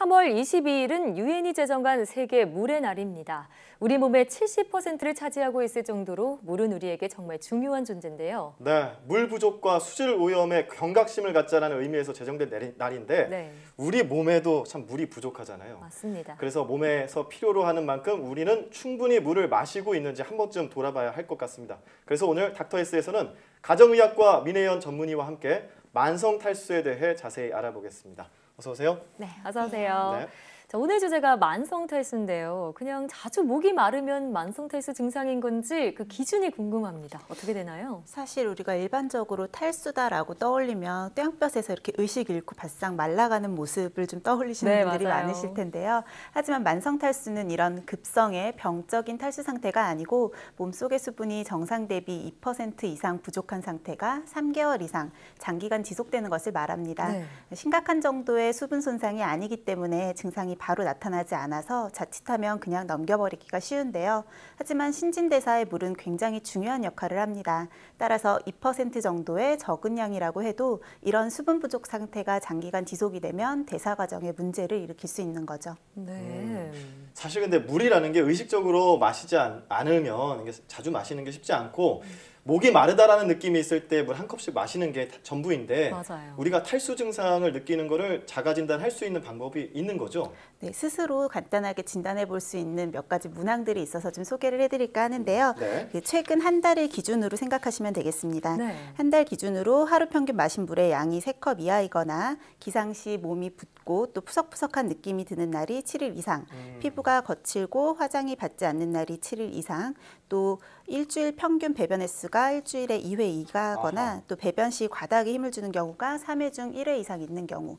3월 22일은 유엔이 제정한 세계 물의 날입니다. 우리 몸의 70%를 차지하고 있을 정도로 물은 우리에게 정말 중요한 존재인데요. 네, 물 부족과 수질 오염에 경각심을 갖자라는 의미에서 제정된 날인데 네, 우리 몸에도 참 물이 부족하잖아요. 맞습니다. 그래서 몸에서 필요로 하는 만큼 우리는 충분히 물을 마시고 있는지 한 번쯤 돌아봐야 할 것 같습니다. 그래서 오늘 닥터에스에서는 가정의학과 민혜연 전문의와 함께 만성 탈수에 대해 자세히 알아보겠습니다. 어서 오세요. 네, 어서 오세요. 네. 자, 오늘 주제가 만성 탈수인데요. 그냥 자주 목이 마르면 만성 탈수 증상인 건지 그 기준이 궁금합니다. 어떻게 되나요? 사실 우리가 일반적으로 탈수다라고 떠올리면 땡볕에서 이렇게 의식 잃고 바싹 말라가는 모습을 좀 떠올리시는 네, 분들이 맞아요. 많으실 텐데요. 하지만 만성 탈수는 이런 급성의 병적인 탈수 상태가 아니고 몸속의 수분이 정상 대비 2% 이상 부족한 상태가 3개월 이상 장기간 지속되는 것을 말합니다. 네. 심각한 정도의 수분 손상이 아니기 때문에 증상이 바로 나타나지 않아서 자칫하면 그냥 넘겨버리기가 쉬운데요. 하지만 신진대사의 물은 굉장히 중요한 역할을 합니다. 따라서 2% 정도의 적은 양이라고 해도 이런 수분 부족 상태가 장기간 지속이 되면 대사 과정에 문제를 일으킬 수 있는 거죠. 네. 사실 근데 물이라는 게 의식적으로 마시지 않으면 이게 자주 마시는 게 쉽지 않고 목이 마르다라는 느낌이 있을 때 물 한 컵씩 마시는 게 전부인데 맞아요. 우리가 탈수 증상을 느끼는 거를 자가 진단할 수 있는 방법이 있는 거죠? 네, 스스로 간단하게 진단해 볼 수 있는 몇 가지 문항들이 있어서 좀 소개를 해드릴까 하는데요. 네. 최근 한 달을 기준으로 생각하시면 되겠습니다. 네. 한 달 기준으로 하루 평균 마신 물의 양이 3컵 이하이거나 기상시 몸이 붓고 또 푸석푸석한 느낌이 드는 날이 7일 이상, 피부가 거칠고 화장이 받지 않는 날이 7일 이상, 또 일주일 평균 배변 횟수가 일주일에 2회 이하거나 아하. 또 배변 시 과다하게 힘을 주는 경우가 3회 중 1회 이상 있는 경우,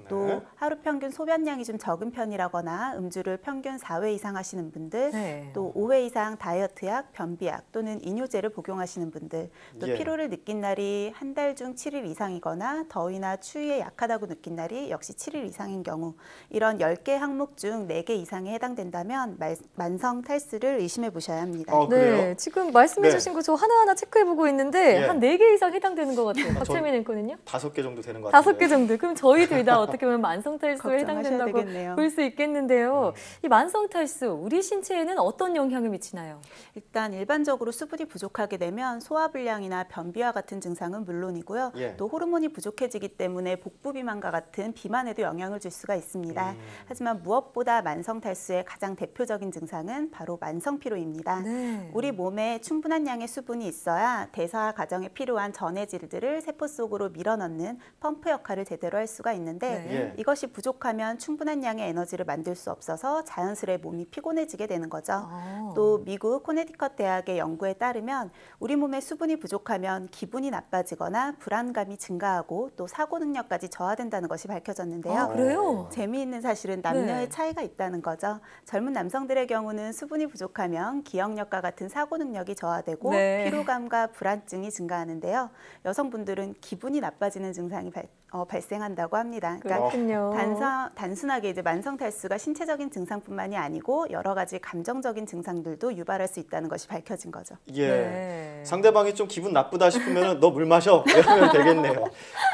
또 네. 하루 평균 소변량이 좀 적은 편이라거나 음주를 평균 4회 이상 하시는 분들, 네. 또 5회 이상 다이어트약, 변비약 또는 이뇨제를 복용하시는 분들, 또 예. 피로를 느낀 날이 한 달 중 7일 이상이거나 더위나 추위에 약하다고 느낀 날이 역시 7일 이상인 경우, 이런 10개 항목 중 4개 이상에 해당된다면 만성 탈수를 의심해 보셔야 합니다. 그래요? 네, 지금 말씀해 네. 주신 거 저 하나하나 체크해보고 있는데 예. 한 4개 이상 해당되는 것 같아요. 박채민 앵커는요? 5개 정도 되는 것 5개 같은데. 정도. 그럼 저희 둘 다 어떻게 보면 만성 탈수에 걱정하셔야 해당된다고 되겠네요. 볼 수 있겠는데요. 이 만성 탈수, 우리 신체에는 어떤 영향을 미치나요? 일단 일반적으로 수분이 부족하게 되면 소화불량이나 변비와 같은 증상은 물론이고요. 예. 또 호르몬이 부족해지기 때문에 복부 비만과 같은 비만에도 영향을 줄 수가 있습니다. 하지만 무엇보다 만성 탈수의 가장 대표적인 증상은 바로 만성 피로입니다. 네. 우리 몸에 충분한 양의 수분이 있어야 대사 과정에 필요한 전해질들을 세포 속으로 밀어넣는 펌프 역할을 제대로 할 수가 있는데 네. 예. 이것이 부족하면 충분한 양의 에너지를 만들 수 없어서 자연스레 몸이 피곤해지게 되는 거죠. 아. 또 미국 코네티컷 대학의 연구에 따르면 우리 몸에 수분이 부족하면 기분이 나빠지거나 불안감이 증가하고 또 사고 능력까지 저하된다는 것이 밝혀졌는데요. 아, 그래요? 재미있는 사실은 남녀의 네. 차이가 있다는 거죠. 젊은 남성들의 경우는 수분이 부족하면 기억력과 같은 사고 능력이 저하되고 네. 피로감과 불안증이 증가하는데요. 여성분들은 기분이 나빠지는 증상이 발생한다고 합니다. 그러니까 그렇군요. 단순하게 이제 만성 탈수가 신체적인 증상뿐만이 아니고 여러 가지 감정적인 증상들도 유발할 수 있다는 것이 밝혀진 거죠. 예. 네. 상대방이 좀 기분 나쁘다 싶으면 너 물 마셔 이러면 되겠네요.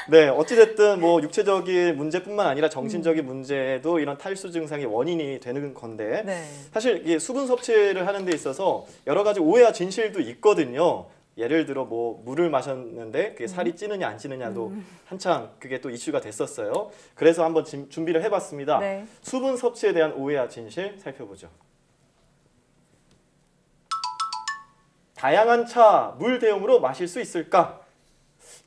네, 어찌됐든 뭐 육체적인 문제뿐만 아니라 정신적인 문제도 이런 탈수 증상의 원인이 되는 건데 네. 사실 이게 수분 섭취를 하는 데 있어서 여러 가지 오해와 진실도 있거든요. 예를 들어 뭐 물을 마셨는데 그게 살이 찌느냐 안 찌느냐도 한창 그게 또 이슈가 됐었어요. 그래서 한번 준비를 해봤습니다. 네. 수분 섭취에 대한 오해와 진실 살펴보죠. 다양한 차, 물 대용으로 마실 수 있을까?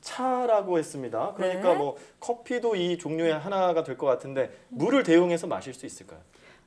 차라고 했습니다. 그러니까 네. 뭐 커피도 이 종류의 하나가 될 것 같은데 물을 대용해서 마실 수 있을까요?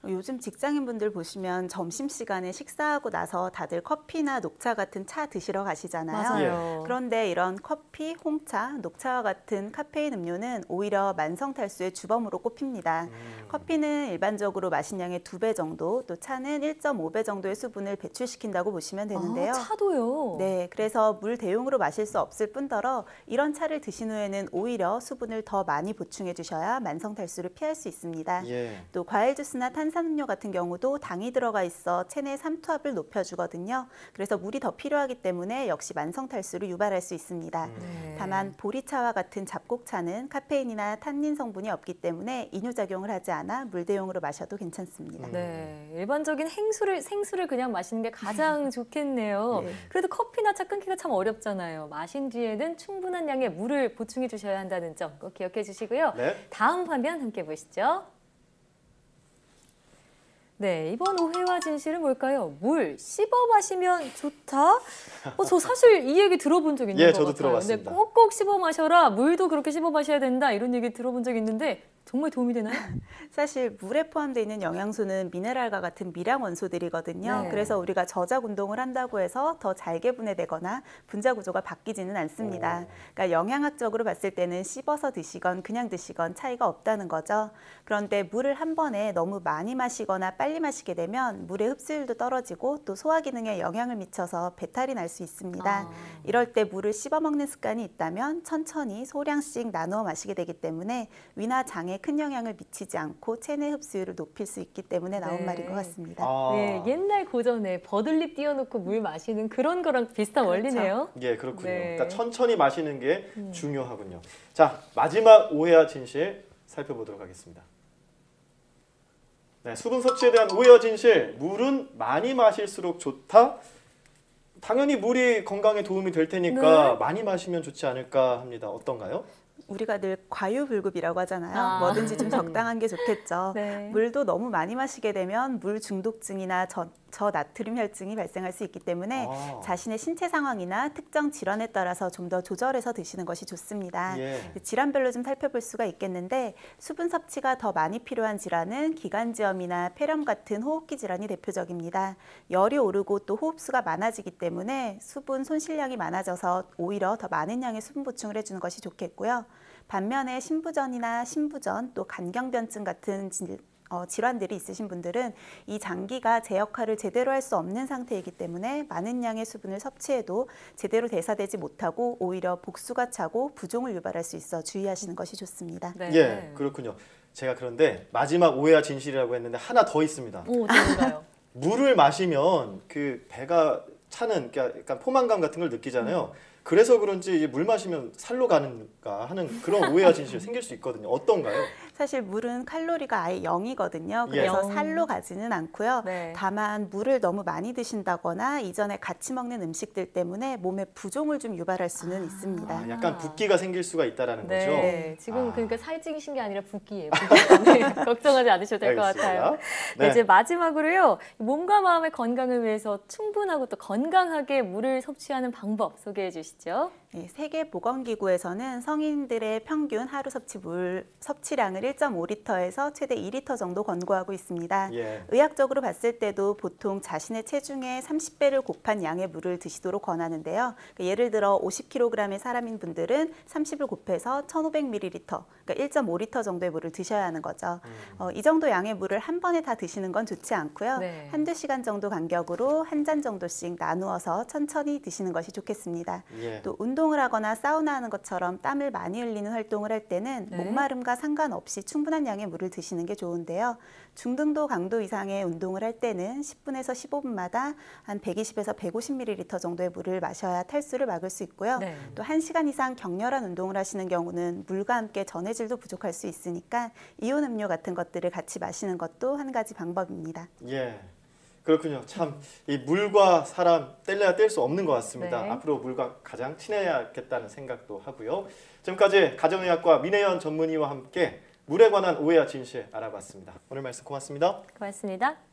요즘 직장인분들 보시면 점심시간에 식사하고 나서 다들 커피나 녹차 같은 차 드시러 가시잖아요. 맞아요. 그런데 이런 커피, 홍차, 녹차와 같은 카페인 음료는 오히려 만성 탈수의 주범으로 꼽힙니다. 커피는 일반적으로 마신 양의 2배 정도, 또 차는 1.5배 정도의 수분을 배출시킨다고 보시면 되는데요. 아, 차도요? 네, 그래서 물 대용으로 마실 수 없을 뿐더러 이런 차를 드신 후에는 오히려 수분을 더 많이 보충해 주셔야 만성 탈수를 피할 수 있습니다. 예. 또 과일 주스나 탄 탄산음료 같은 경우도 당이 들어가 있어 체내 삼투압을 높여주거든요. 그래서 물이 더 필요하기 때문에 역시 만성 탈수를 유발할 수 있습니다. 네. 다만 보리차와 같은 잡곡차는 카페인이나 탄닌 성분이 없기 때문에 이뇨작용을 하지 않아 물 대용으로 마셔도 괜찮습니다. 네, 일반적인 생수를 그냥 마시는 게 가장 좋겠네요. 네. 그래도 커피나 차 끊기가 참 어렵잖아요. 마신 뒤에는 충분한 양의 물을 보충해 주셔야 한다는 점 꼭 기억해 주시고요. 네. 다음 화면 함께 보시죠. 네, 이번 오해와 진실은 뭘까요? 물 씹어 마시면 좋다? 저 사실 이 얘기 들어본 적 있는 예, 것 저도 같아요. 들어봤습니다. 근데 꼭꼭 씹어 마셔라, 물도 그렇게 씹어 마셔야 된다 이런 얘기 들어본 적 있는데 정말 도움이 되나요? 사실 물에 포함되어 있는 영양소는 미네랄과 같은 미량 원소들이거든요. 네. 그래서 우리가 저작 운동을 한다고 해서 더 잘게 분해되거나 분자 구조가 바뀌지는 않습니다. 그러니까 영양학적으로 봤을 때는 씹어서 드시건 그냥 드시건 차이가 없다는 거죠. 그런데 물을 한 번에 너무 많이 마시거나 빨리 마시게 되면 물의 흡수율도 떨어지고 또 소화 기능에 영향을 미쳐서 배탈이 날 수 있습니다. 이럴 때 물을 씹어 먹는 습관이 있다면 천천히 소량씩 나누어 마시게 되기 때문에 위나 장에 큰 영향을 미치지 않고 체내 흡수율을 높일 수 있기 때문에 나온 네. 말인 것 같습니다. 아, 네, 옛날 고전에 버들잎 띄워놓고 물 마시는 그런 거랑 비슷한 그렇죠. 원리네요. 예, 그렇군요. 네. 그러니까 천천히 마시는 게 중요하군요. 자, 마지막 오해와 진실 살펴보도록 하겠습니다. 네, 수분 섭취에 대한 오해와 진실. 물은 많이 마실수록 좋다? 당연히 물이 건강에 도움이 될 테니까 네. 많이 마시면 좋지 않을까 합니다. 어떤가요? 우리가 늘 과유불급이라고 하잖아요. 아. 뭐든지 좀 적당한 게 좋겠죠. 네. 물도 너무 많이 마시게 되면 물 중독증이나 저나트륨 혈증이 발생할 수 있기 때문에 아. 자신의 신체 상황이나 특정 질환에 따라서 좀 더 조절해서 드시는 것이 좋습니다. 예. 질환별로 좀 살펴볼 수가 있겠는데 수분 섭취가 더 많이 필요한 질환은 기관지염이나 폐렴 같은 호흡기 질환이 대표적입니다. 열이 오르고 또 호흡수가 많아지기 때문에 수분 손실량이 많아져서 오히려 더 많은 양의 수분 보충을 해주는 것이 좋겠고요. 반면에 신부전이나 신부전 또 간경변증 같은 질환들이 있으신 분들은 이 장기가 제 역할을 제대로 할 수 없는 상태이기 때문에 많은 양의 수분을 섭취해도 제대로 대사되지 못하고 오히려 복수가 차고 부종을 유발할 수 있어 주의하시는 것이 좋습니다. 네. 예, 그렇군요. 제가 그런데 마지막 오해와 진실이라고 했는데 하나 더 있습니다. 오, 어떤가요? 물을 마시면 그 배가 차는 그러니까 약간 포만감 같은 걸 느끼잖아요. 그래서 그런지 이제 물 마시면 살로 가는가 하는 그런 오해와 진실 생길 수 있거든요. 어떤가요? 사실 물은 칼로리가 아예 0이거든요. 그래서 영. 살로 가지는 않고요. 네. 다만 물을 너무 많이 드신다거나 이전에 같이 먹는 음식들 때문에 몸에 부종을 좀 유발할 수는 있습니다. 아, 약간 붓기가 생길 수가 있다라는 거죠. 네, 지금 아. 그러니까 살찌신 게 아니라 붓기예요. 붓기 때문에 걱정하지 않으셔도 될 것 같아요. 알겠습니다. 네, 네. 이제 마지막으로요. 몸과 마음의 건강을 위해서 충분하고 또 건강하게 물을 섭취하는 방법 소개해 주시죠. 네, 세계보건기구에서는 성인들의 평균 하루 물 섭취량을 1.5리터에서 최대 2리터 정도 권고하고 있습니다. 예. 의학적으로 봤을 때도 보통 자신의 체중의 30배를 곱한 양의 물을 드시도록 권하는데요. 예를 들어 50kg의 사람인 분들은 30을 곱해서 1,500ml, 그러니까 1.5리터 정도의 물을 드셔야 하는 거죠. 이 정도 양의 물을 한 번에 다 드시는 건 좋지 않고요. 네. 한두 시간 정도 간격으로 한 잔 정도씩 나누어서 천천히 드시는 것이 좋겠습니다. 예. 또 운동을 하거나 사우나 하는 것처럼 땀을 많이 흘리는 활동을 할 때는 네. 목마름과 상관없이 충분한 양의 물을 드시는 게 좋은데요. 중등도 강도 이상의 운동을 할 때는 10분에서 15분마다 한 120에서 150ml 정도의 물을 마셔야 탈수를 막을 수 있고요. 네. 또 1시간 이상 격렬한 운동을 하시는 경우는 물과 함께 전해질도 부족할 수 있으니까 이온 음료 같은 것들을 같이 마시는 것도 한 가지 방법입니다. 예. 그렇군요. 참 이 물과 사람 뗄래야 뗄 수 없는 것 같습니다. 네. 앞으로 물과 가장 친해야겠다는 생각도 하고요. 지금까지 가정의학과 민혜연 전문의와 함께 물에 관한 오해와 진실 알아봤습니다. 오늘 말씀 고맙습니다. 고맙습니다.